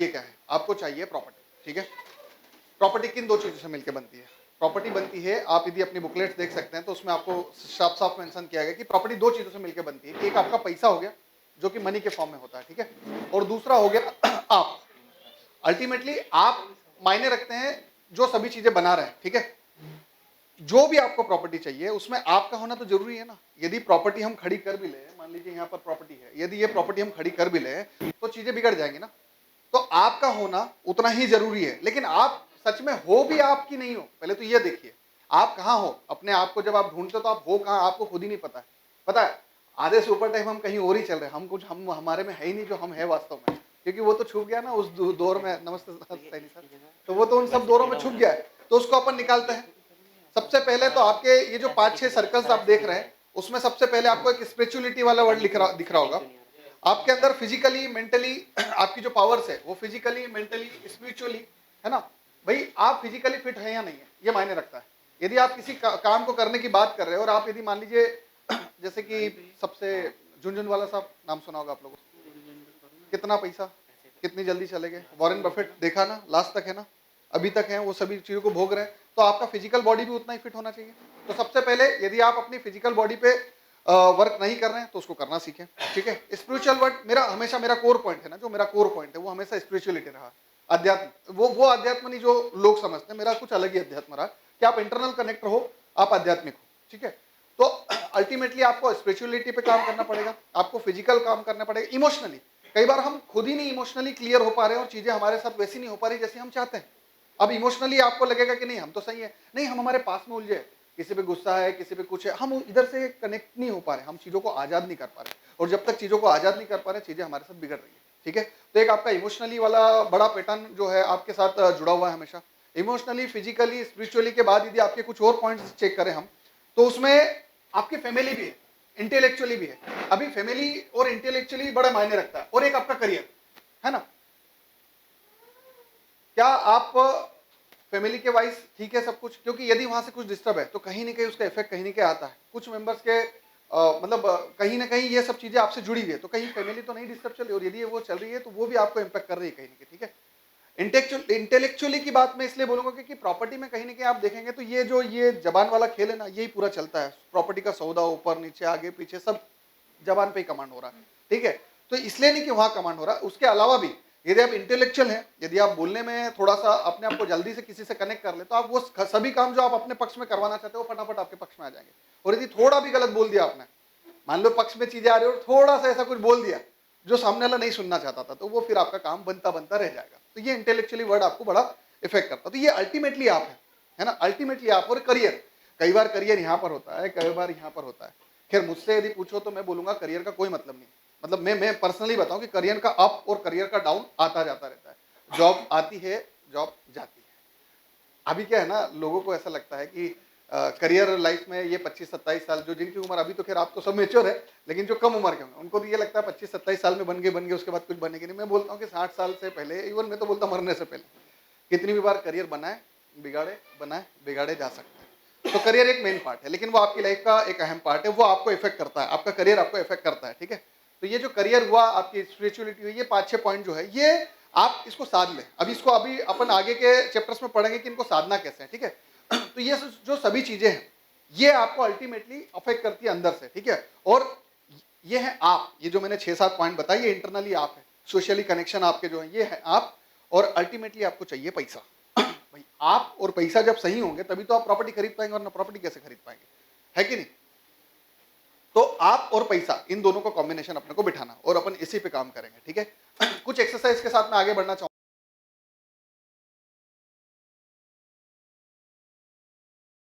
ये क्या है, आपको चाहिए प्रॉपर्टी, ठीक है। प्रॉपर्टी किन दो चीजों से मिलकर बनती है? प्रॉपर्टी बनती है, आप यदि अपनी बुकलेट्स देख सकते हैं तो उसमें आपको साफ साफ मेंशन किया गया कि प्रॉपर्टी दो चीजों से मिलकर बनती है। एक आपका पैसा हो गया जो कि मनी के फॉर्म में होता है, ठीक है, और दूसरा हो गया आप। अल्टीमेटली आप मायने रखते हैं जो सभी चीजें बना रहे हैं, ठीक है। जो भी आपको प्रॉपर्टी चाहिए उसमें आपका होना तो जरूरी है ना। यदि प्रॉपर्टी हम खड़ी कर भी ले, मान लीजिए यहाँ पर प्रॉपर्टी है, यदि ये प्रॉपर्टी हम खड़ी कर भी ले तो चीजें बिगड़ जाएंगी ना। तो आपका होना उतना ही जरूरी है, लेकिन आप सच में हो भी आप की नहीं हो, पहले तो ये देखिए आप कहाँ हो। अपने आप को जब आप ढूंढते हो तो आप हो कहाँ, आपको खुद ही नहीं पता है। पता है, आधे से ऊपर टाइम हम कहीं और ही चल रहे हैं, हम कुछ हम हमारे में है ही नहीं जो हम है वास्तव में, क्योंकि वो तो छुप गया ना उस दौर में। नमस्ते सैनी सर, तो वो तो उन सब दौरों में छुप गया है, तो उसको अपन निकालते हैं। सबसे पहले तो आपके ये जो 5-6 सर्कल्स आप देख रहे हैं उसमें सबसे पहले आपको एक स्पिरिचुअलिटी वाला वर्ड दिख रहा होगा। आपके अंदर फिजिकली मेंटली आपकी जो पावर्स है वो फिजिकली मेंटली स्पिरिचुअली है ना भाई। आप फिजिकली फिट है या नहीं है ये मायने रखता है। यदि आप किसी काम को करने की बात कर रहे हो और आप यदि मान लीजिए जैसे कि सबसे झुनझुनवाला साहब नाम सुना होगा आप लोगों को, कितना पैसा कितनी जल्दी चले गए, वॉरेन बफेट देखा ना, लास्ट तक है ना, अभी तक है, वो सभी चीजों को भोग रहे हैं। तो आपका फिजिकल बॉडी भी उतना ही फिट होना चाहिए। तो सबसे पहले यदि आप अपनी फिजिकल बॉडी पे वर्क नहीं कर रहे हैं तो उसको करना सीखें, ठीक है। स्पिरिचुअल वर्क मेरा हमेशा मेरा कोर पॉइंट है ना, जो मेरा कोर पॉइंट है वो हमेशा स्पिरिचुअलिटी रहा। अध्यात्म वो अध्यात्म नहीं जो लोग समझते हैं, मेरा कुछ अलग ही अध्यात्म रहा कि आप इंटरनल कनेक्ट हो, आप आध्यात्मिक हो, ठीक है। तो अल्टीमेटली आपको स्पिरिचुअलिटी पे काम करना पड़ेगा, आपको फिजिकल काम करना पड़ेगा, इमोशनली। कई बार हम खुद ही नहीं इमोशनली क्लियर हो पा रहे हैं और चीजें हमारे साथ वैसी नहीं हो पा रही जैसे हम चाहते हैं। अब इमोशनली आपको लगेगा कि नहीं हम तो सही है, नहीं हम हमारे पास में उलझे, किसी पे गुस्सा है, किसी पे कुछ है, हम इधर से कनेक्ट नहीं हो पा रहे, हम चीजों को आजाद नहीं कर पा रहे। और जब तक चीजों को आजाद नहीं कर पा रहे चीजें हमारे साथ बिगड़ रही है, ठीक है। तो एक आपका इमोशनली वाला बड़ा पैटर्न जो है आपके साथ जुड़ा हुआ है हमेशा। इमोशनली, फिजिकली, स्पिरिचुअली के बाद यदि आपके कुछ और पॉइंट्स चेक करें हम, तो उसमें आपकी फैमिली भी है, इंटेलेक्चुअली भी है। अभी फैमिली और इंटेलेक्चुअली बड़ा मायने रखता है। और एक आपका करियर है ना, क्या आप फैमिली के वाइज ठीक है सब कुछ, क्योंकि यदि वहां से कुछ डिस्टर्ब है तो कहीं ना कहीं उसका इफेक्ट कहीं ना कहीं आता है। कुछ मेंबर्स के मतलब कहीं ना कहीं ये सब चीजें आपसे जुड़ी हुई है, तो कहीं फैमिली तो नहीं डिस्टर्ब चल रही, और यदि वो चल रही है तो वो भी आपको इम्पैक्ट कर रही है कहीं ना कहीं, ठीक है। इंटेलेक्चुअली की बात मैं इसलिए बोलूंगा क्योंकि प्रॉपर्टी में कहीं ना कहीं आप देखेंगे तो ये जो ये जबान वाला खेल है ना, यही पूरा चलता है। प्रॉपर्टी का सौदा ऊपर नीचे आगे पीछे सब जबान पे ही कमांड हो रहा है, ठीक है। तो इसलिए नहीं कि वहां कमांड हो रहा है, उसके अलावा भी यदि आप इंटेलेक्चुअल हैं, यदि आप बोलने में थोड़ा सा अपने आप को जल्दी से किसी से कनेक्ट कर ले तो आप वो सभी काम जो आप अपने पक्ष में करवाना चाहते हो फटाफट आपके पक्ष में आ जाएंगे। और यदि थोड़ा भी गलत बोल दिया आपने, मान लो पक्ष में चीजें आ रही हो और थोड़ा सा ऐसा कुछ बोल दिया जो सामने वाला नहीं सुनना चाहता था, तो वो फिर आपका काम बनता बनता रह जाएगा। तो ये इंटेलेक्चुअली वर्ड आपको बड़ा इफेक्ट करता है। तो ये अल्टीमेटली आप है ना, अल्टीमेटली आप। और करियर, कई बार करियर यहाँ पर होता है, कई बार यहाँ पर होता है। खैर मुझसे यदि पूछो तो मैं बोलूंगा करियर का कोई मतलब नहीं। मतलब मैं पर्सनली बताऊं कि करियर का अप और करियर का डाउन आता जाता रहता है। जॉब आती है, जॉब जाती है। अभी क्या है ना, लोगों को ऐसा लगता है कि करियर लाइफ में ये 25-27 साल, जो जिनकी उम्र अभी तो खैर आप तो सब मेच्योर है, लेकिन जो कम उम्र के होंगे उनको तो ये लगता है 25-27 साल में बन गए उसके बाद कुछ बनेगी नहीं। मैं बोलता हूँ कि 60 साल से पहले, इवन मैं तो बोलता मरने से पहले, कितनी भी बार करियर बनाए बिगाड़े जा सकते हैं। तो करियर एक मेन पार्ट है, लेकिन वो आपकी लाइफ का एक अहम पार्ट है, वो आपको इफेक्ट करता है, आपका करियर आपको इफेक्ट करता है, ठीक है। तो ये जो करियर हुआ, आपकी स्पिरिचुअलिटी हुई, ये 5-6 पॉइंट जो है ये आप इसको साध लें। अभी अपन आगे के चैप्टर्स में पढ़ेंगे कि इनको साधना कैसे है, ठीक है। तो ये जो सभी चीजें हैं ये आपको अल्टीमेटली अफेक्ट करती है अंदर से, ठीक है। और ये है आप, ये जो मैंने 6-7 पॉइंट बताए ये इंटरनली आप है, सोशली कनेक्शन आपके जो है ये है आप। और अल्टीमेटली आपको चाहिए पैसा। भाई आप और पैसा जब सही होंगे तभी तो आप प्रॉपर्टी खरीद पाएंगे, वरना प्रॉपर्टी कैसे खरीद पाएंगे, है कि नहीं। तो आप और पैसा इन दोनों का कॉम्बिनेशन अपने को बिठाना और अपन इसी पे काम करेंगे, ठीक है। कुछ एक्सरसाइज के साथ में आगे बढ़ना चाहूंगा।